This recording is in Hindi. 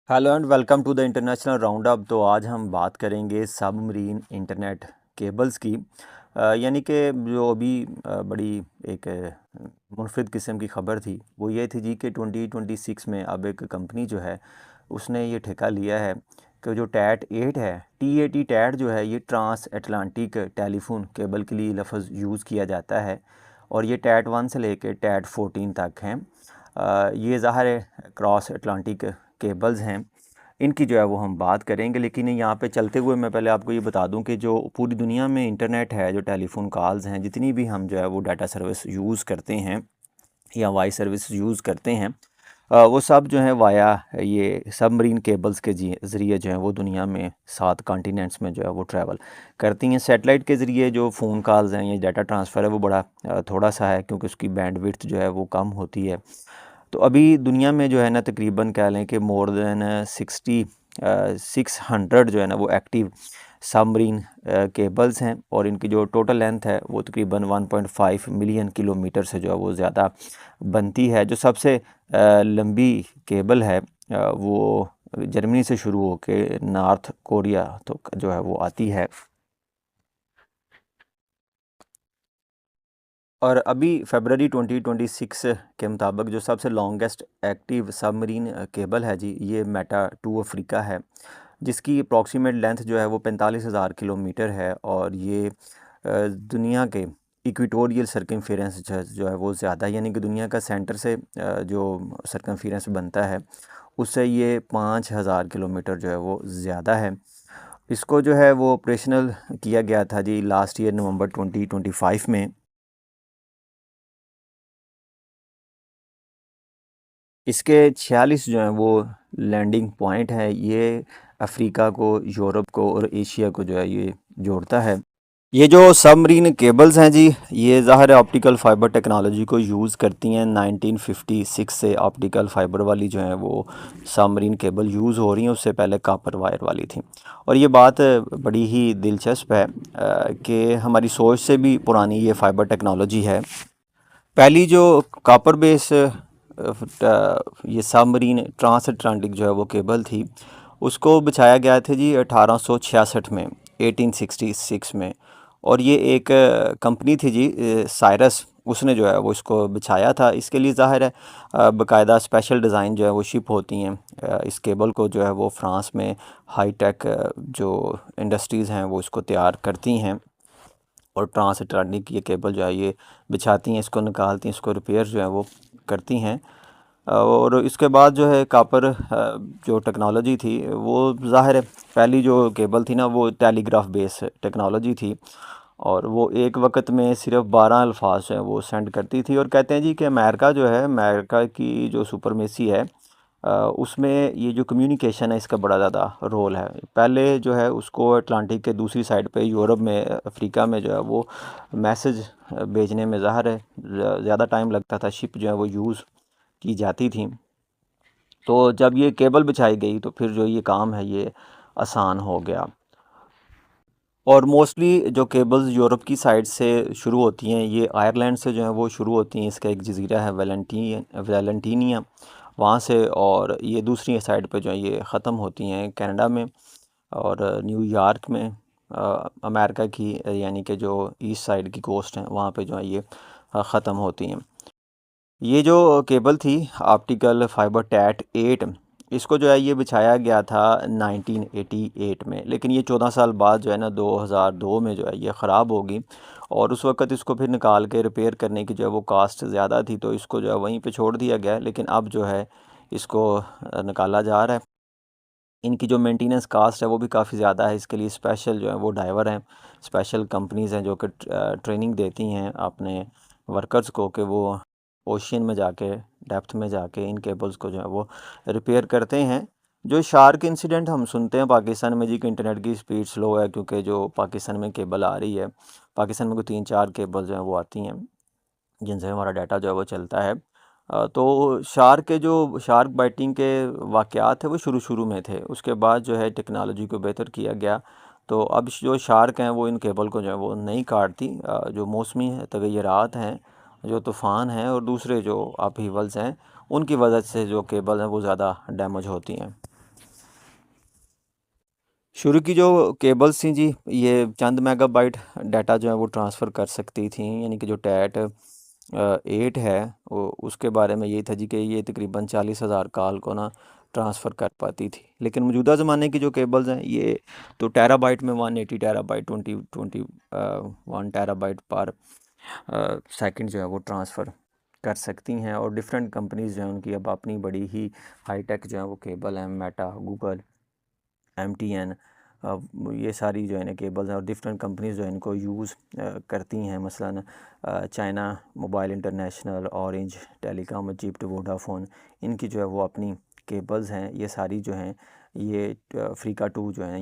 Hello and welcome to the international round up. तो आज हम बात करेंगे सबमरीन इंटरनेट केबल्स की। यानी कि जो अभी बड़ी एक मुनफिद किस्म की ख़बर थी वो ये थी जी कि 2026 में अब एक कंपनी जो है उसने ये ठेका लिया है कि जो टैट 8 है TAT टैट जो है ये ट्रांस अटलांटिक टेलीफोन केबल के लिए लफ्ज़ यूज़ किया जाता है। और ये टैट 1 से लेकर टैट 14 तक हैं। ये ज़ाहिर है क्रॉस अटलांटिक केबल्स हैं। इनकी जो है वो हम बात करेंगे, लेकिन यहाँ पे चलते हुए मैं पहले आपको ये बता दूं कि जो पूरी दुनिया में इंटरनेट है, जो टेलीफोन कॉल्स हैं, जितनी भी हम जो है वो डाटा सर्विस यूज़ करते हैं या वाई सर्विस यूज़ करते हैं, वो सब जो है वाया ये सबमरीन केबल्स के ज़रिए जो है वो दुनिया में 7 कॉन्टिनेंट्स में जो है वो ट्रैवल करती हैं। सैटेलाइट के ज़रिए जो फ़ोन कॉल्स हैं, ये डाटा ट्रांसफ़र है, वो बड़ा थोड़ा सा है क्योंकि उसकी बैंडविड्थ जो है वो कम होती है। तो अभी दुनिया में जो है ना तकरीबन कह लें कि मोर देन 600 जो है ना वो एक्टिव सबमरीन केबल्स हैं, और इनकी जो टोटल लेंथ है वो तकरीबन 1.5 मिलियन किलोमीटर से जो है वो ज़्यादा बनती है। जो सबसे लंबी केबल है वो जर्मनी से शुरू होके नॉर्थ कोरिया तो जो है वो आती है। और अभी फरवरी 2026 के मुताबिक जो सबसे लॉन्गेस्ट एक्टिव सबमरीन केबल है जी, ये मेटा टू अफ्रीका है, जिसकी अप्रॉक्सीमेट लेंथ जो है वो 45,000 किलोमीटर है। और ये दुनिया के इक्वेटोरियल सर्कमफेरेंस जो है वो ज़्यादा, यानी कि दुनिया का सेंटर से जो सर्कमफेरेंस बनता है उससे ये 5,000 किलोमीटर जो है वो ज़्यादा है। इसको जो है वो ऑपरेशनल किया गया था जी लास्ट ईयर नवंबर 2025 में। इसके 46 जो हैं वो लैंडिंग पॉइंट है। ये अफ्रीका को, यूरोप को और एशिया को जो है ये जोड़ता है। ये जो सबमरीन केबल्स हैं जी, ये ज़ाहिर है ऑप्टिकल फ़ाइबर टेक्नोलॉजी को यूज़ करती हैं। 1956 से ऑप्टिकल फ़ाइबर वाली जो है वो सबमरीन केबल यूज़ हो रही हैं, उससे पहले कॉपर वायर वाली थी। और ये बात बड़ी ही दिलचस्प है कि हमारी सोच से भी पुरानी ये फ़ाइबर टेक्नोलॉजी है। पहली जो कॉपर बेस ये सबमरीन ट्रांस अटलांटिक जो है वो केबल थी, उसको बिछाया गया था जी 1866 में, 1866 में। और ये एक कंपनी थी जी साइरस, उसने जो है वो इसको बिछाया था। इसके लिए ज़ाहिर है बाकायदा स्पेशल डिज़ाइन जो है वो शिप होती हैं। इस केबल को जो है वो फ्रांस में हाई टेक जो इंडस्ट्रीज़ हैं वो इसको तैयार करती हैं, और ट्रांस अटलांटिक ये केबल जो है ये बिछाती हैं, इसको निकालती हैं, इसको रिपेयर जो है वो करती हैं। और इसके बाद जो है कॉपर जो टेक्नोलॉजी थी वो ज़ाहिर है पहली जो केबल थी ना वो टेलीग्राफ बेस टेक्नोलॉजी थी, और वो एक वक्त में सिर्फ 12 अल्फाज जो है वो सेंड करती थी। और कहते हैं जी कि अमेरिका जो है, अमेरिका की जो सुपरमेसी है उसमें ये जो कम्युनिकेशन है इसका बड़ा ज़्यादा रोल है। पहले जो है उसको अटलांटिक के दूसरी साइड पे यूरोप में, अफ्रीका में जो है वो मैसेज भेजने में ज़ाहिर है ज़्यादा टाइम लगता था, शिप जो है वो यूज़ की जाती थी। तो जब ये केबल बिछाई गई तो फिर जो ये काम है ये आसान हो गया। और मोस्टली जो केबल्स यूरोप की साइड से शुरू होती हैं ये आयरलैंड से जो है वो शुरू होती हैं। इसका एक जज़ीरा है वेलेंटीनिया, वहाँ से, और ये दूसरी साइड पे जो है ये ख़त्म होती हैं कनाडा में और न्यूयॉर्क में, अमेरिका की यानी कि जो ईस्ट साइड की कोस्ट है वहाँ पे जो है ये ख़त्म होती हैं। ये जो केबल थी ऑप्टिकल फाइबर टैट 8, इसको जो है ये बिछाया गया था 1988 में, लेकिन ये 14 साल बाद जो है ना 2002 में जो है ये ख़राब होगी। और उस वक़्त इसको फिर निकाल के रिपेयर करने की जो है वो कास्ट ज़्यादा थी, तो इसको जो है वहीं पे छोड़ दिया गया है। लेकिन अब जो है इसको निकाला जा रहा है। इनकी जो मेंटेनेंस कास्ट है वो भी काफ़ी ज़्यादा है। इसके लिए स्पेशल जो है वो डाइवर हैं, स्पेशल कंपनीज़ हैं जो कि ट्रेनिंग देती हैं अपने वर्कर्स को कि वो ओशियन में जाके, डेप्थ में जाके इन केबल्स को जो है वो रिपेयर करते हैं। जो शार्क इंसिडेंट हम सुनते हैं पाकिस्तान में जी कि इंटरनेट की स्पीड स्लो है क्योंकि जो पाकिस्तान में केबल आ रही है, पाकिस्तान में कोई 3-4 केबल जो हैं वो आती हैं जिनसे हमारा डाटा जो है वो चलता है। तो शार्क बाइटिंग के वाक़यात है वो शुरू शुरू में थे, उसके बाद जो है टेक्नोलॉजी को बेहतर किया गया। तो अब जो शार्क हैं वो इन केबल को जो है वो नहीं काटती। जो मौसमी तगय्युरात हैं, जो तूफ़ान हैं और दूसरे जो अपहीवल्स हैं, उनकी वजह से जो केबल हैं वो ज़्यादा डैमेज होती हैं। शुरू की जो केबल्स थी जी, ये चंद मेगाबाइट डाटा जो है वो ट्रांसफ़र कर सकती थी, यानी कि जो टैट 8 है वो उसके बारे में यही था जी कि ये तकरीबन 40,000 कॉल को ना ट्रांसफ़र कर पाती थी। लेकिन मौजूदा ज़माने की जो केबल्स हैं ये तो टेराबाइट में 180 टेराबाइट 1 टेराबाइट पर सेकंड जो है वो ट्रांसफ़र कर सकती हैं। और डिफरेंट कंपनीज़ जो हैं उनकी अब अपनी बड़ी ही हाई टेक जो है वो केबल हैं, मेटा, गूगल, MTN, ये सारी जो है ना केबल्स हैं और डिफरेंट कंपनीज जो है इनको यूज़ करती हैं। मसलन China mobile international, orange telecom, Egypt, Vodafone, इनकी जो है वो अपनी केबल्स हैं। ये सारी जो हैं ये अफ्रीका 2 जो हैं